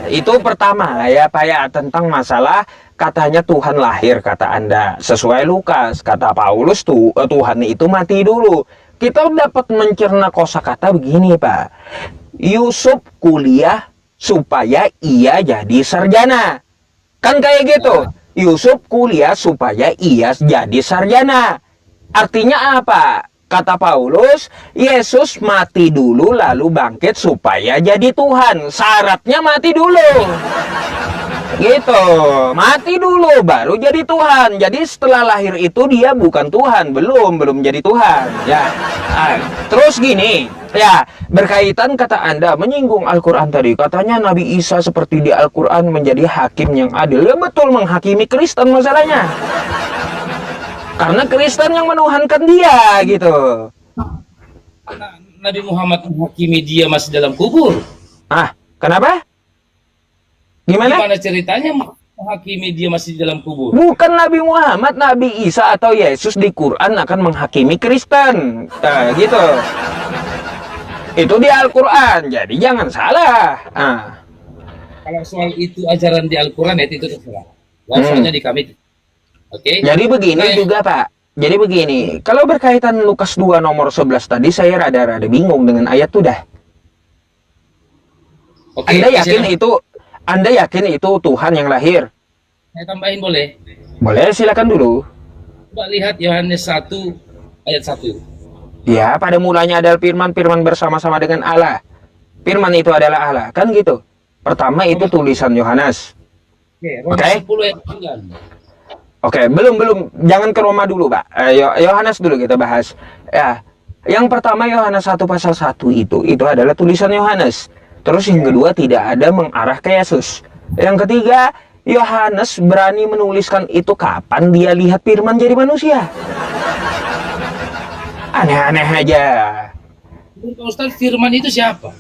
Itu pertama ya Pak ya, tentang masalah katanya Tuhan lahir kata Anda. Sesuai Lukas, kata Paulus Tuhan itu mati dulu. Kita dapat mencerna kosakata begini Pak. Yusuf kuliah supaya ia jadi sarjana. Kan kayak gitu. Yusuf kuliah supaya ia jadi sarjana. Artinya apa? Kata Paulus, Yesus mati dulu lalu bangkit supaya jadi Tuhan. Syaratnya mati dulu. Gitu, mati dulu baru jadi Tuhan. Jadi setelah lahir itu dia bukan Tuhan, belum jadi Tuhan. Ya, terus gini, ya berkaitan kata Anda menyinggung Al-Quran tadi. Katanya Nabi Isa seperti di Al-Quran menjadi hakim yang adil. Ya betul, menghakimi Kristen masalahnya. Karena Kristen yang menuhankan dia gitu. Nabi Muhammad menghakimi dia masih dalam kubur. Kenapa? Gimana ceritanya menghakimi dia masih dalam kubur? Bukan Nabi Muhammad, Nabi Isa atau Yesus di Quran akan menghakimi Kristen. Gitu. Itu di Al-Quran, jadi jangan salah. Kalau soal itu ajaran di Al-Quran ya itu terserah. Soalnya di kami. Oke. Jadi begini juga Pak. Jadi begini, kalau berkaitan Lukas 2 nomor 11 tadi saya rada-rada bingung dengan ayat itu dah. Anda yakin itu Tuhan yang lahir? Saya tambahin boleh? Boleh, silakan dulu. Coba lihat Yohanes 1 ayat 1. Ya, pada mulanya adalah firman bersama-sama dengan Allah. Firman itu adalah Allah, kan gitu. Pertama itu tulisan Yohanes. Oke. 10 ayat 9. Oke, belum, jangan ke Roma dulu, Pak. Yohanes dulu kita bahas. Ya, yang pertama Yohanes 1 pasal 1 itu adalah tulisan Yohanes. Terus yang kedua tidak ada mengarah ke Yesus. Yang ketiga, Yohanes berani menuliskan itu kapan dia lihat firman jadi manusia. Aneh-aneh aja. Pak Ustaz, firman itu siapa?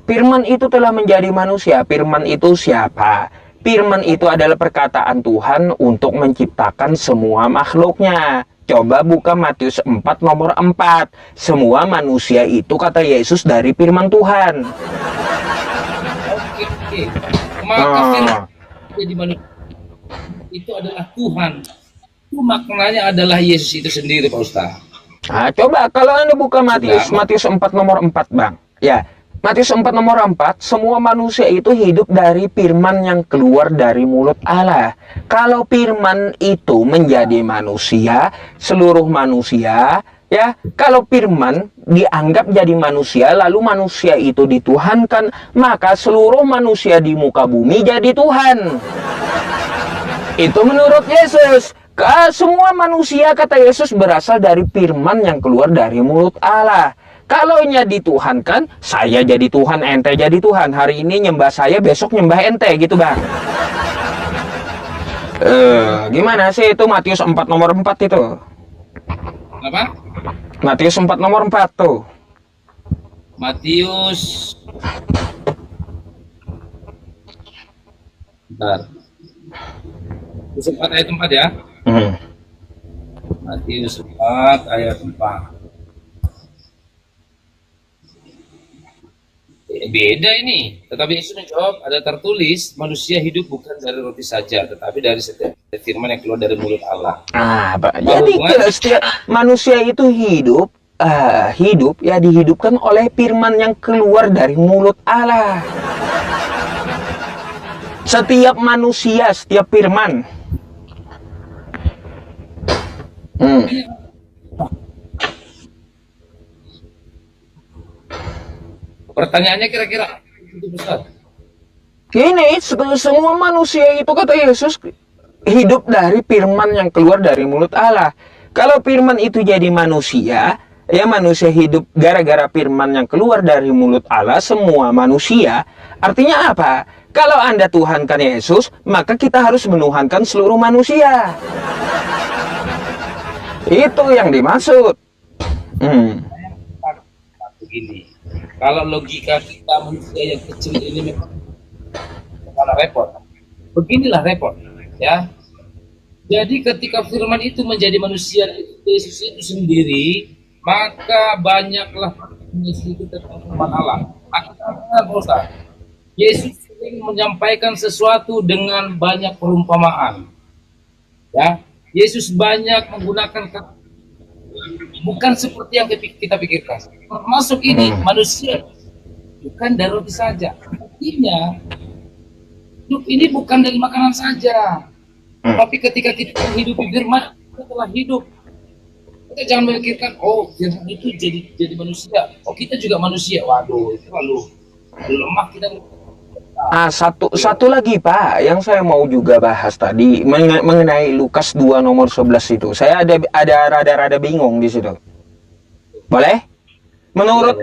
Firman itu telah menjadi manusia. Firman itu siapa? Firman itu adalah perkataan Tuhan untuk menciptakan semua makhluknya. Coba buka Matius 4 nomor 4. Semua manusia itu, kata Yesus, dari firman Tuhan. Oke. Maka firman jadi manusia itu adalah Tuhan. Itu maknanya adalah Yesus itu sendiri, Pak Ustaz. Nah, coba kalau Anda buka Matius 4 nomor 4, Bang. Ya, Matius 4 nomor 4, semua manusia itu hidup dari firman yang keluar dari mulut Allah. Kalau firman itu menjadi manusia, seluruh manusia, ya, kalau firman dianggap jadi manusia, lalu manusia itu dituhankan, maka seluruh manusia di muka bumi jadi Tuhan. Itu menurut Yesus. Semua manusia, kata Yesus, berasal dari firman yang keluar dari mulut Allah. Kalau nya dituhankan, saya jadi Tuhan, ente jadi Tuhan. Hari ini nyembah saya, besok nyembah ente, gitu Bang. Gimana sih itu Matius 4 nomor 4 itu? Apa? Matius 4 nomor 4 tuh. Matius. Bentar. Matius 4 ayat 4 ya. Matius 4 ayat 4. Beda ini. Tetapi Yesus menjawab, ada tertulis, manusia hidup bukan dari roti saja, tetapi dari setiap firman yang keluar dari mulut Allah. Jadi setiap manusia itu hidup ya dihidupkan oleh firman yang keluar dari mulut Allah. Setiap manusia, setiap firman. Pertanyaannya kira-kira itu besar. Ini semua manusia itu, kata Yesus, hidup dari firman yang keluar dari mulut Allah. Kalau firman itu jadi manusia, ya manusia hidup gara-gara firman yang keluar dari mulut Allah, semua manusia. Artinya apa? Kalau Anda tuhankan Yesus, maka kita harus menuhankan seluruh manusia. Itu yang dimaksud. Begini, kalau logika kita manusia yang kecil ini memang malah repot. Beginilah repot, ya. Jadi ketika firman itu menjadi manusia, Yesus itu sendiri, maka banyaklah Yesus itu tentang firman Allah. Akhirnya, Yesus sering menyampaikan sesuatu dengan banyak perumpamaan. Ya, Yesus banyak menggunakan kata, bukan seperti yang kita pikirkan. Termasuk ini manusia bukan dari roti saja. Artinya hidup ini bukan dari makanan saja. Tapi ketika kita menghidupi firman, kita telah hidup. Kita jangan memikirkan, oh firman itu jadi manusia. Oh kita juga manusia. Waduh, itu lalu lemah kita. Satu lagi Pak, yang saya mau juga bahas tadi mengenai Lukas 2 nomor 11 itu. Saya ada rada-rada bingung di situ. Boleh? Menurut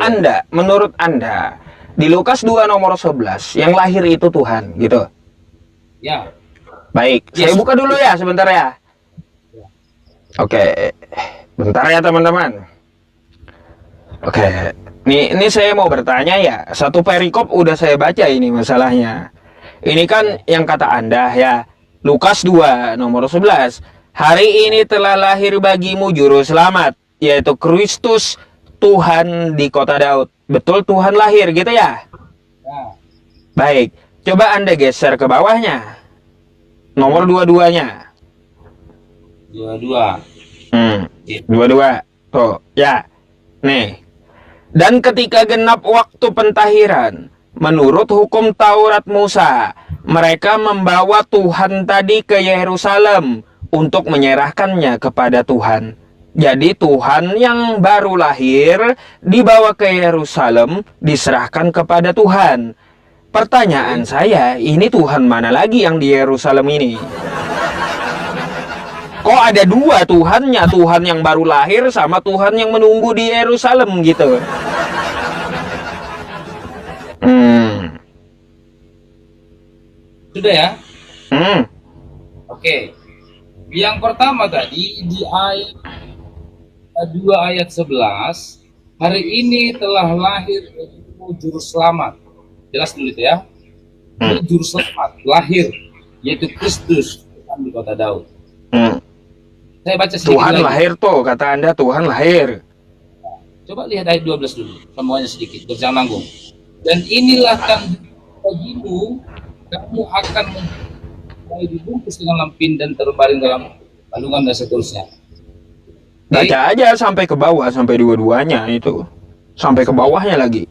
Anda, di Lukas 2 nomor 11, yang lahir itu Tuhan, gitu. Ya. Baik, saya buka dulu ya, sebentar ya. Oke, bentar ya teman-teman. Oke. Ini saya mau bertanya ya, satu perikop udah saya baca ini masalahnya. Ini kan yang kata Anda ya, Lukas 2 nomor 11. Hari ini telah lahir bagimu juru selamat, yaitu Kristus Tuhan di kota Daud. Betul Tuhan lahir gitu ya? Baik, coba Anda geser ke bawahnya. Nomor 22-nya. 22. 22. Tuh, ya. Nih. Dan ketika genap waktu pentahiran, menurut hukum Taurat Musa, mereka membawa Tuhan tadi ke Yerusalem untuk menyerahkannya kepada Tuhan. Jadi Tuhan yang baru lahir dibawa ke Yerusalem, diserahkan kepada Tuhan. Pertanyaan saya, ini Tuhan mana lagi yang di Yerusalem ini? Kok ada dua Tuhannya, Tuhan yang baru lahir sama Tuhan yang menunggu di Yerusalem gitu. Sudah ya? Oke. Yang pertama tadi di ayat 2 ayat 11, hari ini telah lahir juru selamat. Jelas dulu itu ya. Juru selamat lahir. yaitu Kristus di kota Daud. Hmm. Saya baca sedikit Tuhan lagi. lahir tuh, kata Anda Tuhan lahir. Coba lihat ayat 12 dulu, semuanya sedikit, berjangan nanggung. Dan inilah tanda bagimu, kamu akan mulai dibungkus dengan lampin dan terbaring dalam kandungan dan seterusnya. Baca aja sampai ke bawah, sampai dua-duanya itu. Sampai ke bawahnya lagi.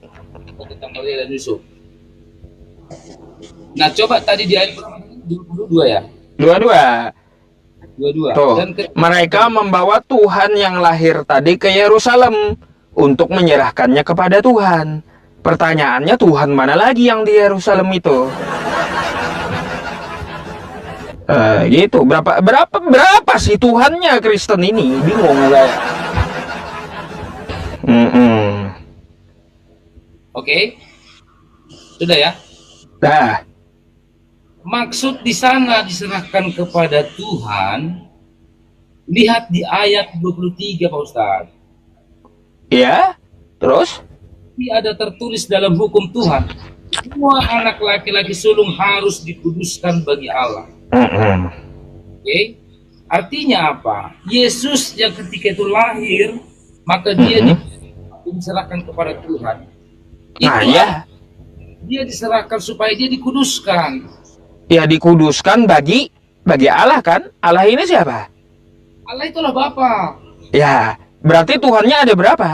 Kita Maria dan Yusuf. Nah, coba tadi di ayat 22 ya. Dua-dua. 22. Tuh, Dan mereka membawa Tuhan yang lahir tadi ke Yerusalem untuk menyerahkannya kepada Tuhan. Pertanyaannya, Tuhan mana lagi yang di Yerusalem itu? Gitu. Berapa sih Tuhannya Kristen ini? Bingung saya. Oke. Sudah ya. Dah. Maksud di sana diserahkan kepada Tuhan. Lihat di ayat 23 Pak Ustadz. Ya. Terus? Ini ada tertulis dalam hukum Tuhan. Semua anak laki-laki sulung harus dikuduskan bagi Allah. Oke. Artinya apa? Yesus yang ketika itu lahir, maka dia diserahkan kepada Tuhan. Nah, Itu ya. dia diserahkan supaya dia dikuduskan. Ya, dikuduskan bagi Allah kan? Allah ini siapa? Allah itulah Bapa. Ya, berarti Tuhannya ada berapa?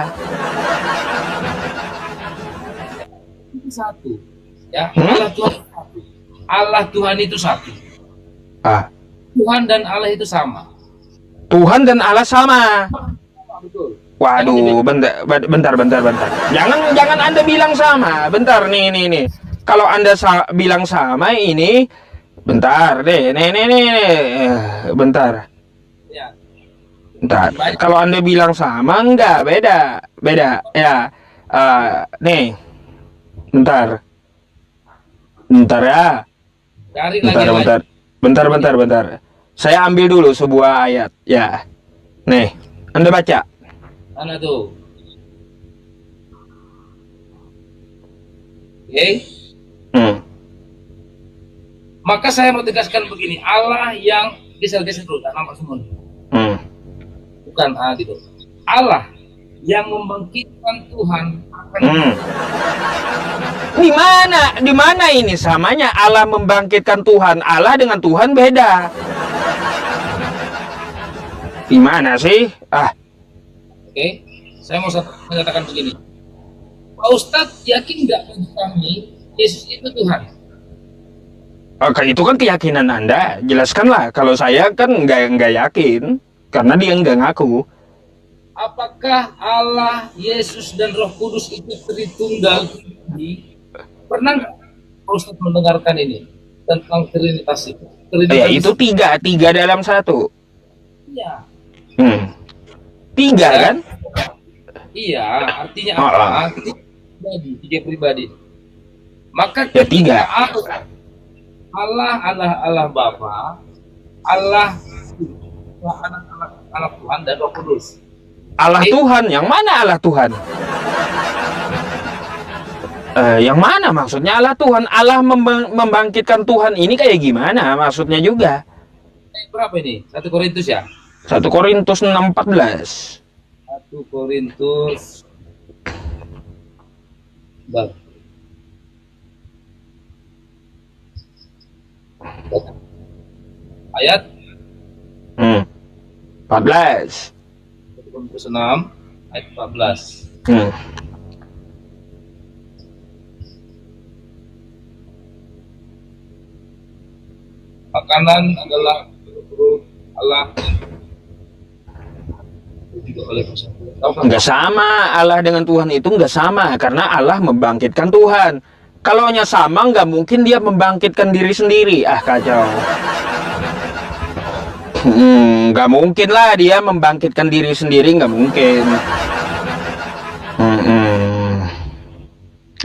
Itu satu. Ya, Allah Tuhan satu. Allah Tuhan itu satu. Tuhan dan Allah itu sama. Tuhan dan Allah sama. Betul. Waduh, bentar. Jangan Anda bilang sama. Bentar nih. Kalau Anda bilang sama ini, bentar deh. Nih. Bentar. Ya. Bentar. Kalau Anda bilang sama, enggak, beda. Ya. Nih. Bentar ya. Cari lagi. Bentar. Saya ambil dulu sebuah ayat. Ya. Nih, Anda baca. Mana tuh? Oke. Maka saya mau tegaskan begini, Allah yang geser-geser dulu, tak nampak semua. Bukan gitu. Allah yang membangkitkan Tuhan akan Di mana ini samanya Allah membangkitkan Tuhan? Allah dengan Tuhan beda. Gimana sih? Oke, saya mau menyatakan begini. Pak Ustadz yakin nggak bagi kami Yesus itu Tuhan? Oke, itu kan keyakinan Anda. Jelaskanlah. Kalau saya kan nggak yakin, karena dia nggak ngaku. Apakah Allah, Yesus, dan Roh Kudus itu Tritunggal? Pernah nggak Pak Ustadz mendengarkan ini tentang Trinitas itu? Ya, itu tiga dalam satu. Iya. Tiga kan? Iya, artinya apa? Artinya tiga pribadi. Maka ya, tiga. Allah Bapa, Allah Tuhan dan Roh Kudus. Allah Tuhan, yang mana Allah Tuhan? Yang mana maksudnya Allah Tuhan? Allah membangkitkan Tuhan ini kayak gimana maksudnya juga? Berapa ini? 1 Korintus ya? 1 Korintus 6:14. 1 Korintus ayat 14. 1 Korintus 6 ayat 14. Makanan adalah Allah juga oleh nggak sama. Allah dengan Tuhan itu nggak sama, karena Allah membangkitkan Tuhan. Kalau hanya sama, nggak mungkin dia membangkitkan diri sendiri. Kacau. Nggak mungkin lah dia membangkitkan diri sendiri, nggak mungkin.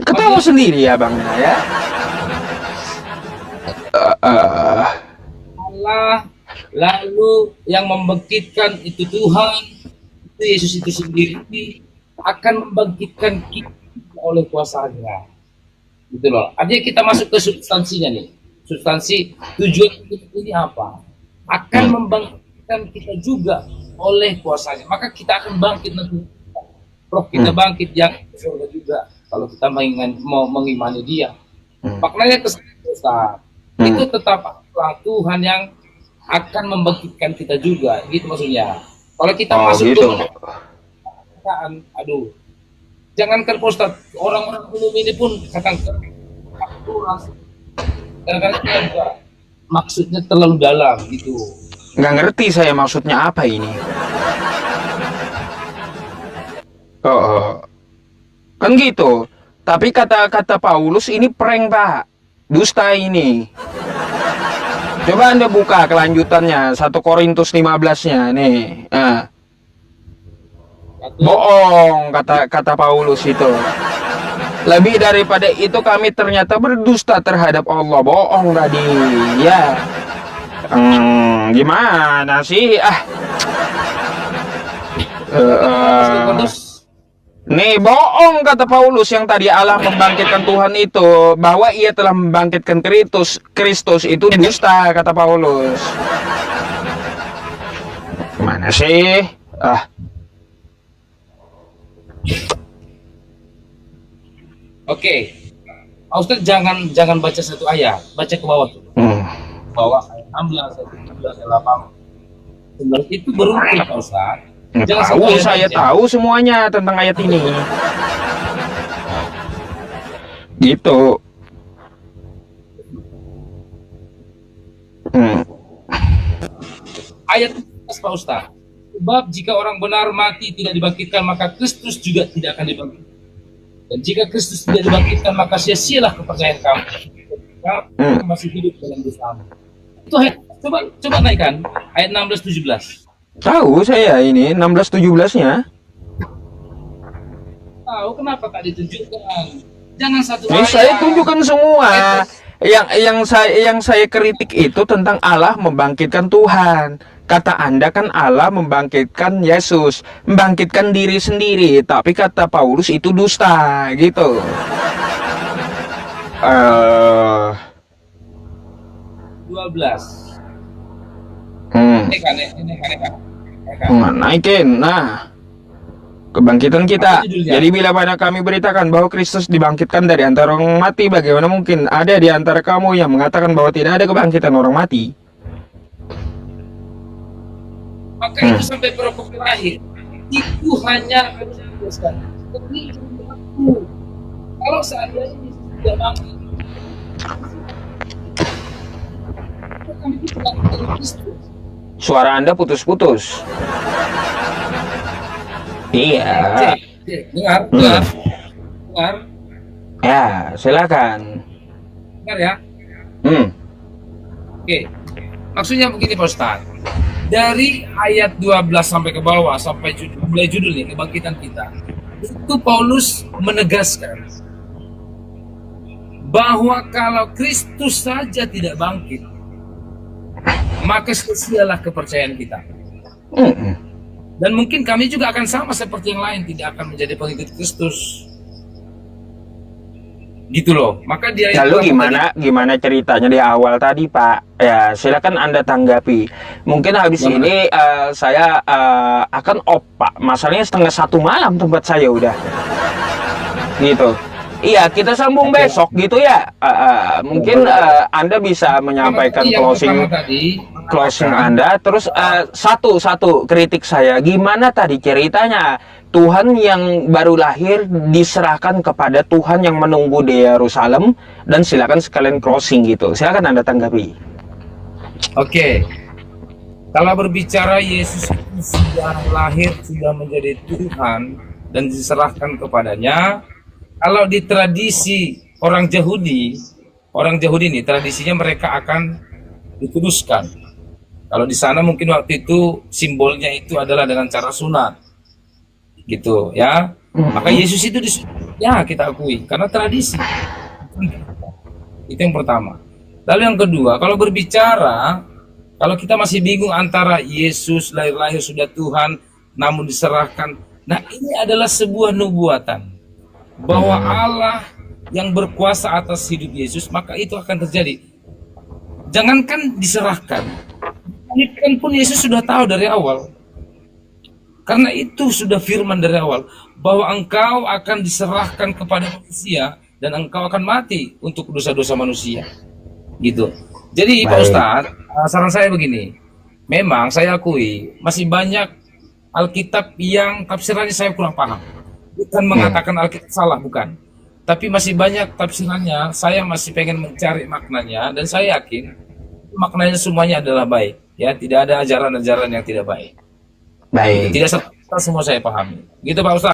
Ketawa sendiri ya Bang ya. Allah lalu yang membangkitkan itu Tuhan, itu Yesus itu sendiri akan membangkitkan kita oleh kuasanya, gitu loh. Artinya kita masuk ke substansinya nih. substansi tujuan hidup ini apa? Akan membangkitkan kita juga oleh kuasanya. Maka kita akan bangkit nanti. Roh kita bangkit yang ke surga juga kalau kita mau mengimani Dia. Maknanya Ustaz, itu tetap Tuhan yang akan membangkitkan kita juga, gitu maksudnya. Kalau kita masuk gitu. Aduh, jangankan Ustaz, orang-orang umum ini pun kadang-kadang maksudnya terlalu dalam gitu. Nggak ngerti saya maksudnya apa ini. Kan gitu. Tapi kata Paulus ini prank, Pak. Dusta ini. Coba Anda buka kelanjutannya 1 Korintus 15-nya nih. Nah. Bohong kata Paulus itu. Lebih daripada itu kami ternyata berdusta terhadap Allah. Bohong tadi. Ya. Gimana sih? Nih bohong kata Paulus yang tadi Allah membangkitkan Tuhan itu, bahwa ia telah membangkitkan Kristus itu dusta kata Paulus. Gimana sih? Oke. Ustaz jangan baca satu ayat, baca ke bawah tuh. Bawah ayat 16, ayat 18. Itu beruntun Pak Ustaz. Saya tahu semuanya tentang ayat ini. Gitu. Ayat Pak Ustaz. Sebab jika orang benar mati tidak dibangkitkan, maka Kristus juga tidak akan dibangkitkan. Dan jika Kristus tidak dibangkitkan, maka sia-sialah kepercayaan kamu. Kamu masih hidup dalam dosa. Itu ayat, coba naikkan ayat 16-17. Tahu saya ini 16-17-nya. Tahu kenapa tak ditunjukkan? Jangan satu ayat. Saya tunjukkan semua. Yang saya kritik itu tentang Allah membangkitkan Tuhan. Kata Anda kan Allah membangkitkan Yesus, membangkitkan diri sendiri, tapi kata Paulus itu dusta, gitu. Uh, 12. Naikin. Nah, kebangkitan kita. Jadi bila pada kami beritakan bahwa Kristus dibangkitkan dari antara orang mati, bagaimana mungkin ada di antara kamu yang mengatakan bahwa tidak ada kebangkitan orang mati? Maka itu sampai perokok terakhir itu hanya harus dijelaskan. Kalau seandainya tidak bangkit, kami tidak dari Kristus. Suara Anda putus-putus. Iya. Dengar. Ya, silakan. Dengar ya. Oke. Maksudnya begini Pak Ustaz. Dari ayat 12 sampai ke bawah sampai mulai judulnya kebangkitan kita. Itu Paulus menegaskan bahwa kalau Kristus saja tidak bangkit, maka sia-sialah kepercayaan kita. Dan mungkin kami juga akan sama seperti yang lain, tidak akan menjadi pengikut Kristus. Gitu loh. Maka dia lalu gimana ceritanya di awal tadi, Pak? Ya, silakan Anda tanggapi. Mungkin habis ini saya akan Pak. Masalahnya 1:30 malam tempat saya udah. Gitu. Iya, kita sambung besok gitu ya. Mungkin Anda bisa menyampaikan closing Anda. Terus satu kritik saya, gimana tadi ceritanya Tuhan yang baru lahir diserahkan kepada Tuhan yang menunggu di Yerusalem, dan silakan sekalian closing gitu. Silakan Anda tanggapi. Oke. Kalau berbicara Yesus itu sudah lahir, sudah menjadi Tuhan dan diserahkan kepadanya. Kalau di tradisi orang Yahudi ini tradisinya mereka akan dikuduskan. Kalau di sana mungkin waktu itu simbolnya itu adalah dengan cara sunat, gitu ya. Maka Yesus itu ya kita akui karena tradisi. Itu yang pertama. Lalu yang kedua, kalau berbicara, kalau kita masih bingung antara Yesus lahir sudah Tuhan namun diserahkan, nah ini adalah sebuah nubuatan bahwa Allah yang berkuasa atas hidup Yesus, maka itu akan terjadi. Jangankan diserahkan, kan pun Yesus sudah tahu dari awal. Karena itu sudah firman dari awal bahwa engkau akan diserahkan kepada manusia dan engkau akan mati untuk dosa-dosa manusia. Gitu. Jadi Pak Baik. Ustadz, saran saya begini. Memang saya akui masih banyak Alkitab yang tafsirannya saya kurang paham. Bukan mengatakan Alkitab salah, bukan. Tapi masih banyak tafsirannya, saya masih pengen mencari maknanya dan saya yakin maknanya semuanya adalah baik. Ya, tidak ada ajaran-ajaran yang tidak baik. Baik. Tidak serta semua saya pahami. Gitu Pak Ustadz.